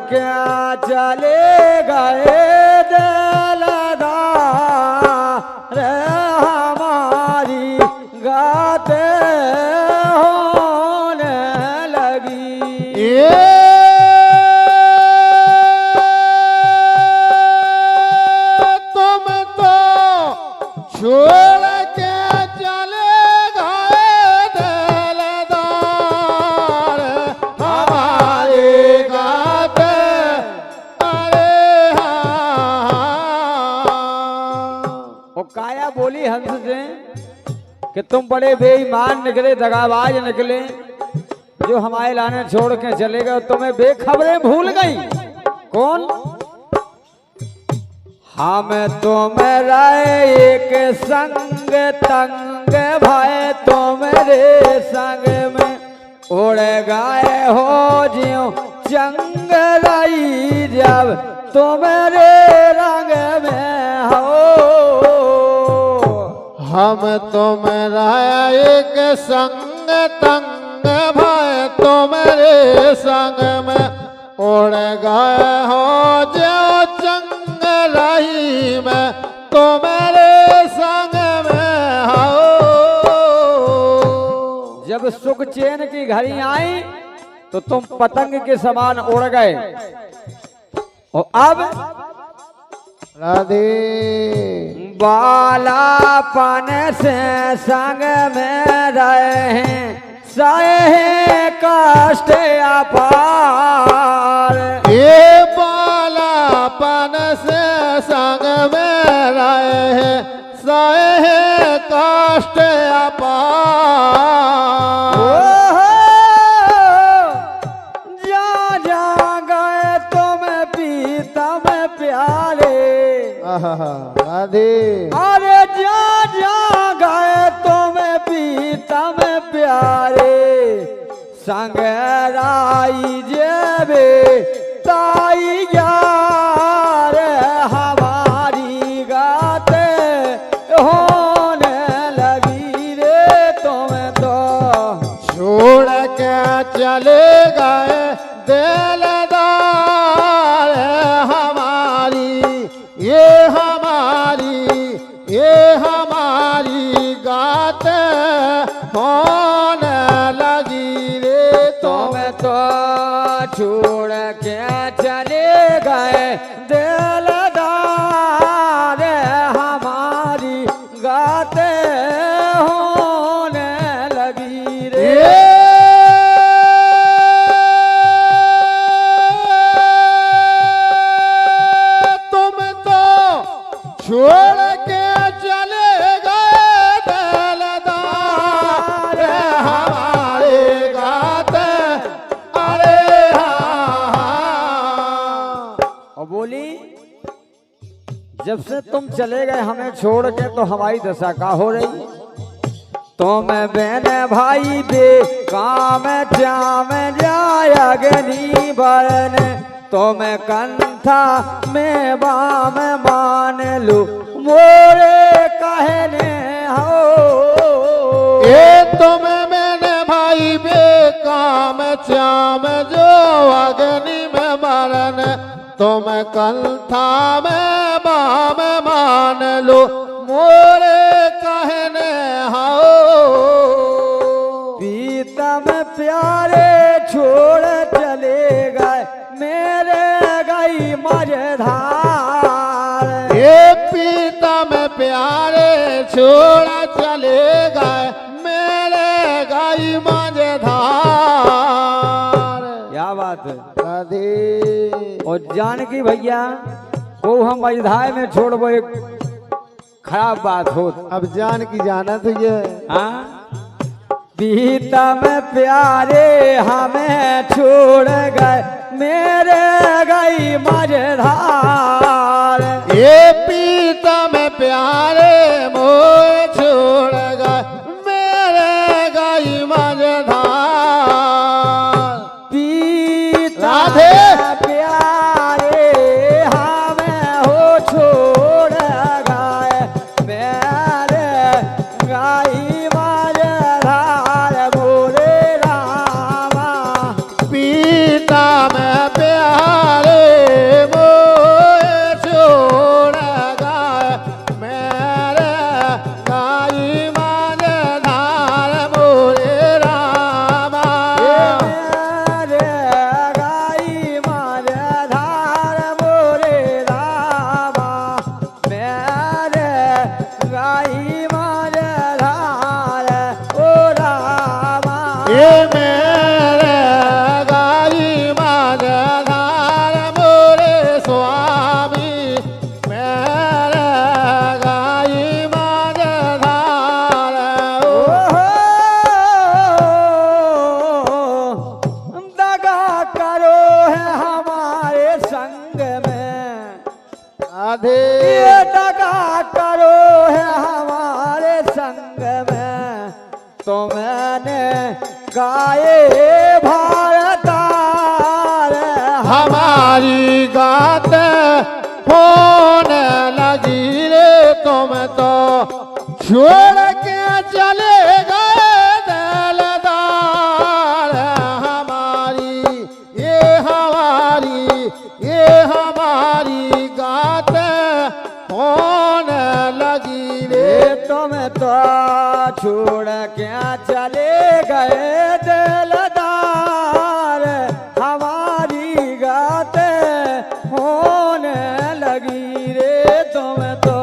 क्या चले गए दिलदार हमारी गाते होने लगी। तुम तो छोड़ के चले गए दिलदार हमारे गाते। अरे वो काया बोली हंस से कि तुम बड़े बेईमान निकले, दगाबाज निकले, जो हमारे लाने छोड़ के चले गए, तुम्हें बेखबरें भूल गई। कौन? हम तुम एक संग तंग भाई, तुम्हारे संग में उड़ गए हो ज्यों चंगलाई, जब तुम्हारे रंग में हो। हम तुम्हारा एक संग तंग भाई, तुम्हारे संग में उड़ गए हो जो चंगलाई में, तुम्हारे संग में हो। जब सुख चैन की घड़ी आई तो तुम पतंग के समान उड़ गए, और अब राधे बालापन से संग में रहे, सहे कष्ट अपार। ये बालापन से संग में रहे, सहे कष्ट अपार। जा जा गए तुम प्रीतम प्यारे, राधे अरे जा जा गए तुम प्रीतम प्यारे, संग राई जेबे ताई यार हमारी गाते होने लगी रे। तुम तो छोड़ के चले गए दिलदार हमारी, ये हमारी गाते होने लगी रे। तुम तो छोड़ के चले गए दिलदार हमारी गाते होने लगी रे। तुम तो छोड़ के चले गए दिलदार हमारे गाते। अरे और बोली जब से तुम चले गए हमें छोड़ के, तो हमारी दशा का हो रही। तुम बहन भाई बे काम जाम जाय अग्नि बरन, तुम कंथा में बाम मान लो मोरे कहने हो। ये तुम मैंने भाई बेकाम श्याम जो अग्नि में मरन, तुम कंथा में बाम मान लो मोरे कहने हो। प्रीतम प्यारे छोड़ चले गए मेरे गई मझधार। ये प्रीतम प्यारे छोड़ चले गए मेरे गाई मझधार। क्या बात है। राधे और जानकी भैया को हम मझधार में छोड़बो एक खराब बात हो। अब जान की जाना तो ये हाँ? प्रीतम प्यारे हमें छोड़ गए मेरे गई मझधार। ये प्रीतम प्यारे मोह छोड़ गए मेरे गाई मझधार। राधे प्यारे हमें हो छोड़ गए मेरे गाई मझधार। बोले रामा प्रीतम प्यारे ये मेरे गाई माझधार मोरे स्वामी मेरे गाई माझधार दगा करो है हमारे संग में राधे ये दगा करो है हमारे संग में तो मैंने गाए भारतार हमारी गाते होने लगी रे तुम तो छोड़ के चले गए दिलदार ये हमारी गाते होने लगी रे तुम तो छोड़ क्या चले गए दिलदार हमारी गाते होने लगी रे तुम तो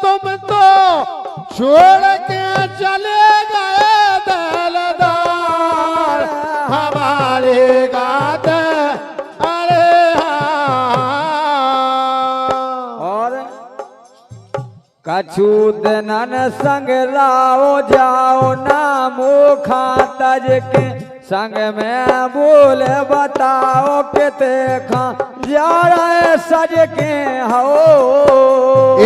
तुम तो छोड़ के चले गए दिलदार हमारे गाते अरे और कछु दिनन संग लाओ जाओ ना मुखा तज के संग में बोल बताओ किते खा जा रहे सज के हो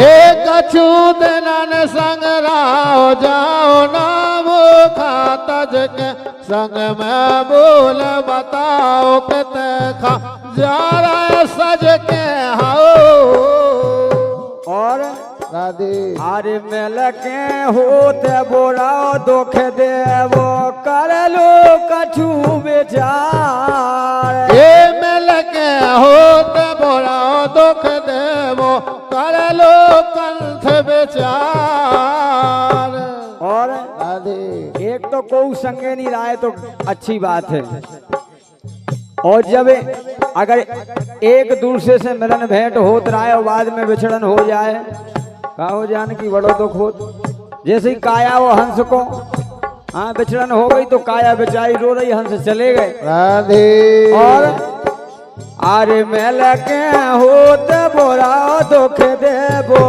एक छूदनन संग राव जाओ नाम खातज के संग में बोल बताओ किते खा जा रहे सज के हो और राधे आरे मिल के होते बोराओ दुख देवो कर लो कछु विचार ये मिल के होते बोराओ दुख देवो कर लो कंठ विचार और राधे एक तो कोई संगे नहीं रहा है तो अच्छी बात है और जब अगर एक दूसरे से मिलन भेंट होत रहा है और बाद में विछड़न हो जाए का हो जाने की बड़ो दुख हो जैसे ही काया वो हंस को हाँ विछड़न हो गई तो काया बेचारी रो रही हंस चले गए राधे और आरे मेल के होत बोरा दुख देबो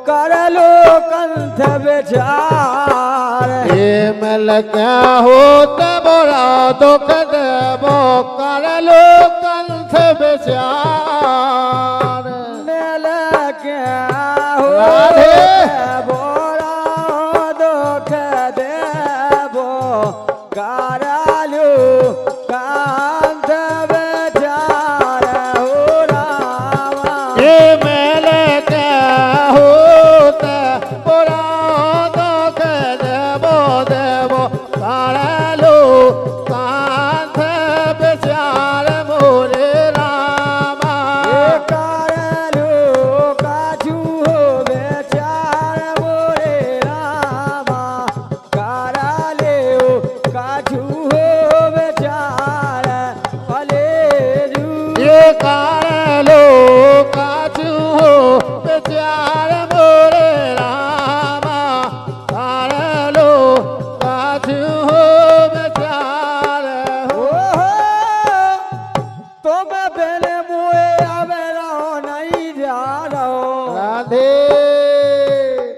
कर लो कंठ विचार ये मिल क्या होता बोरा दुख देवो कर लो कंठ विचार मेल के राधे। होत बोरा दुख देबो कर लो कंठ विचार हो रामा ये मिल क्या होता बोरा दुख देवो देवो कर लो कंठ विचार मोरे रामा कारू काजू बेचार मोरे रामा काराले काजू बेचार फले ये कर लो काजू विचार मोरे रामा कर लो काजू विचार तुम बेले मुए आवे रहो नहीं जा रहो राधे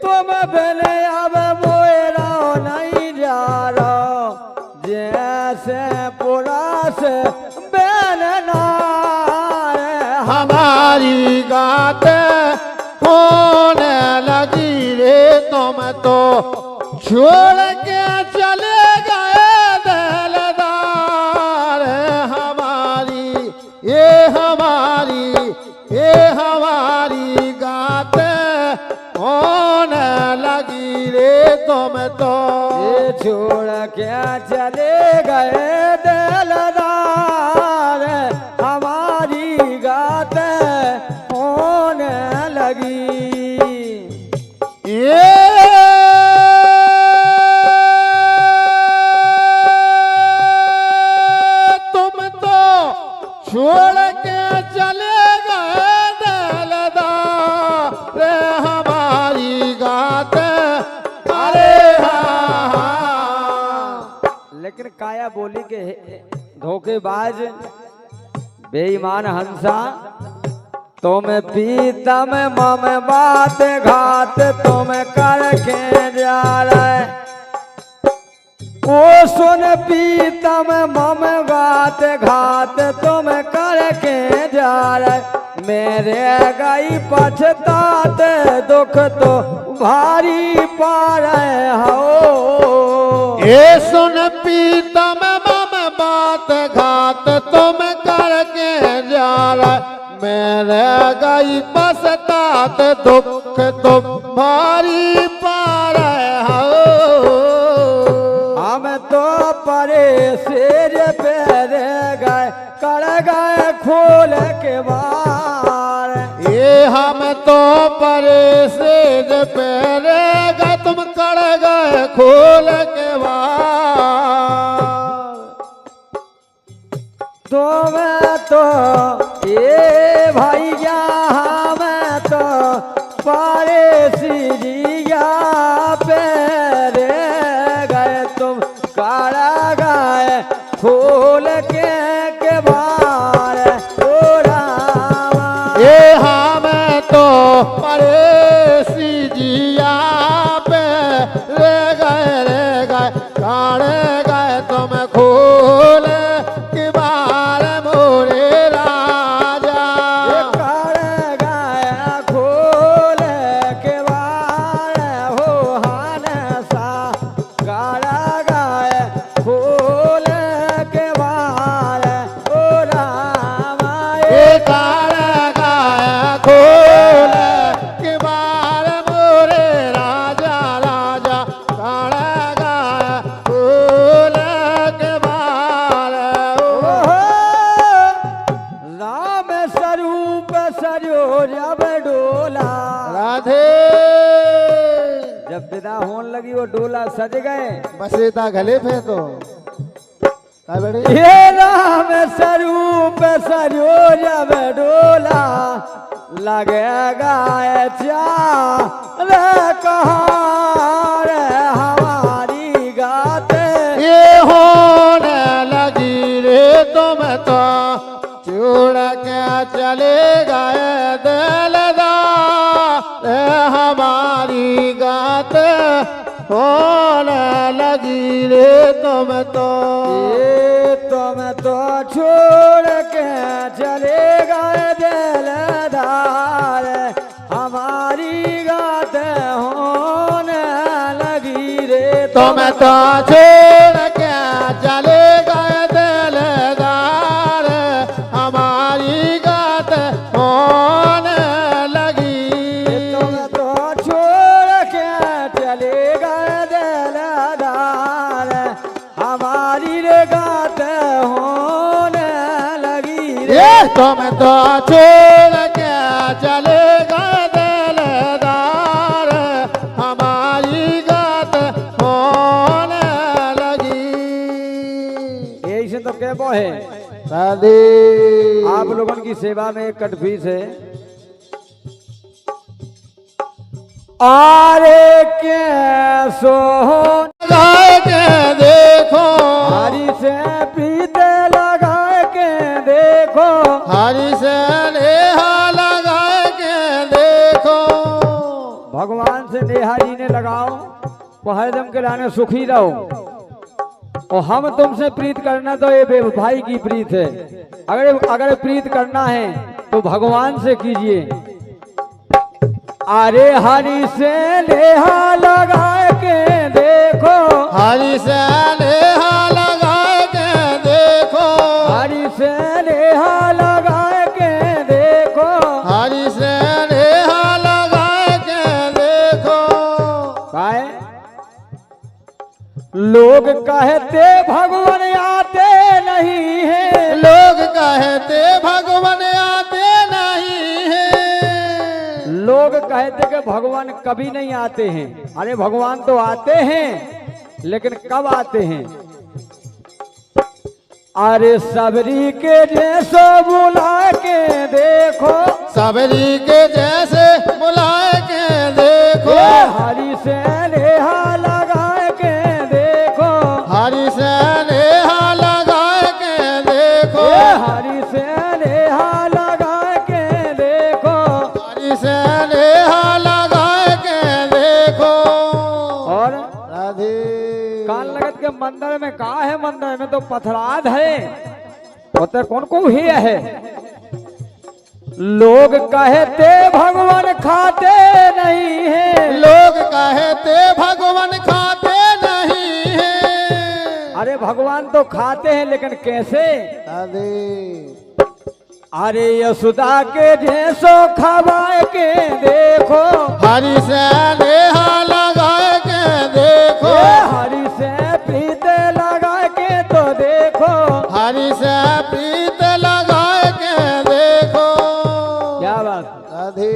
तुम बेले आवे मुए रहो नहीं जा रहो जैसे पुरा से बेलना हमारी गाते होने लगी रे तुम तो छोड़ के चले गए दिलदार हमारी गाते होने लगी रे तुम तो ये छोड़ के चले गए दिलदार हमारी गाते होने लगी ये तुम तो छोड़ के चले गए दिलदार काया बोली के धोखेबाज बेईमान हंसा, तुम पीतम मम बात घात तुम करके जा रहे। ओ सुन पीतम मम बात घात तुम करके जा रहे, मेरे गई पछतात दुख तो भारी पा रहे हो। ये सुन पीतम मम बात घात तुम करके जा रहे, मेरे गई पछतात दुख तुम भारी पा रहे हो। हम तो परे सिर पे गए कर गए खोल के बार, ये हम तो परे सेज पे गए तुम कर गए खोल के बार। तो मैं तो ये भैया मैं तो परे सिरिया पे गए तुम कर गए खोल के बार। ओ रामा ये हम तो परेसी जिया पे रे गए काढ़े गए तुम खोल के बार मोरे राजा। ये कर गए खोल के बार हो हनसा, कर गए खोल के बार। ओ रामा ये काढ़े गए खोल के बार मोरे राजा राजा काढ़े गए खोल के बार। ओहो, राम स्वरूप सजो जब डोला, राधे जब विदा होने लगी वो डोला सज गए। बसेता गले पे तो काय बड़े ये राम स्वरूप सजो जब डोला, लगे गाय चार कहाँ रे हमारी गाते। ये होने लगी रे तुम तो छोड़ के चले गए दिलदार हमारी गात होने लगी रे तुम तो। ये तुम तो छोड़ के चले गए दिलदार, हमारी गात होने लगी रे। तुम तो छोड़ के चले गए दिलदार हमारी गात होने लगी। तुम तो छोड़ के चले गए दिलदार, हमारी रे गात होने लगी रे। तुम तो छोड़ के चले गए दिलदार हमारी गात होने लगी। यही से तो कहबो है, राधे आप लोगों की सेवा में एक कटफीस है। आरे के सोहन लगा के देखो हरी से प्रीत लगा के देखो, हरी से नेहा लगा के देखो। भगवान से नेहारी ने लगाओ वो हरदम के लाने सुखी रहो। और हम तुमसे प्रीत करना तो ये भाई की प्रीत है। अगर प्रीत करना है तो भगवान से कीजिए। अरे हरी से नेहा लगा के देखो, हरी से नेहा लगा के देखो, हरी से नेहा लगा के देखो, हरी से नेहा लगा के देखो। काहे लोग कहते भगवान आते नहीं है, लोग कहते भगवान आते नहीं है। लोग कहते कि भगवान कभी नहीं आते हैं। अरे भगवान तो आते हैं, लेकिन कब आते हैं? अरे सबरी के जैसे बुला के देखो, सबरी के जैसे बुला के देखो, हरी से नेहा लगा के देखो, हरी से नेहा मंदिर में कहा है, मंदिर में तो पथराद है, होते कौन को ही है। लोग कहते भगवान खाते नहीं है, लोग कहते भगवान खाते नहीं है। अरे भगवान तो खाते हैं लेकिन कैसे। अरे यशोदा के जैसो खवाए के देखो, हरि से नेहा लगा के देखो, हरि से प्रीत लगा के तो देखो, हरि से प्रीत लगा के देखो। क्या बात। राधे।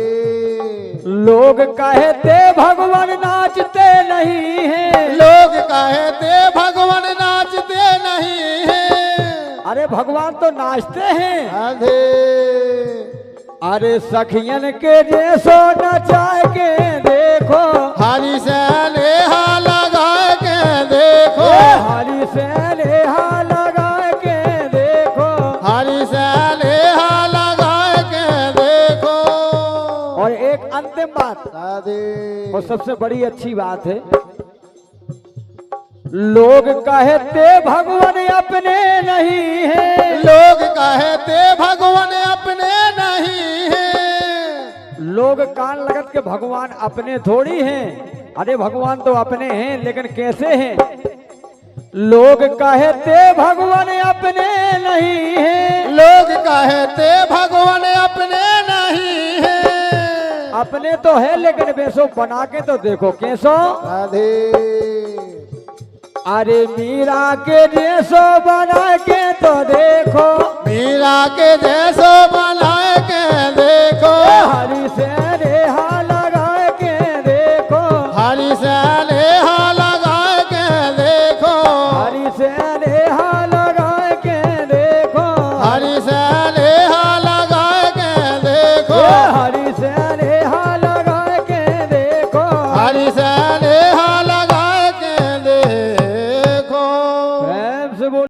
लोग कहते भगवान नाचते नहीं है, लोग कहते भगवान नाचते नहीं है। अरे भगवान तो नाचते हैं। राधे। अरे सखियन के जैसो नचा के देखो, हरि से नेहा लगा के देखो, हरि से नेहा लगा के देखो, हरि से नेहा लगा के देखो। और एक अंतिम बात राधे। और सबसे बड़ी अच्छी बात है, लोग कहते भगवान अपने नहीं है, लोग कहते भगवान अपने नहीं है। लोग कान लगत के भगवान अपने थोड़ी हैं, अरे भगवान तो अपने हैं लेकिन कैसे हैं। लोग कहते भगवान अपने नहीं है, लोग कहते भगवान अपने नहीं है। अपने तो है लेकिन वैसो बना के तो देखो कैसो। राधे। अरे मीरा के जैसो बना के तो देखो, मीरा के जैसो बना के देखो, हरि से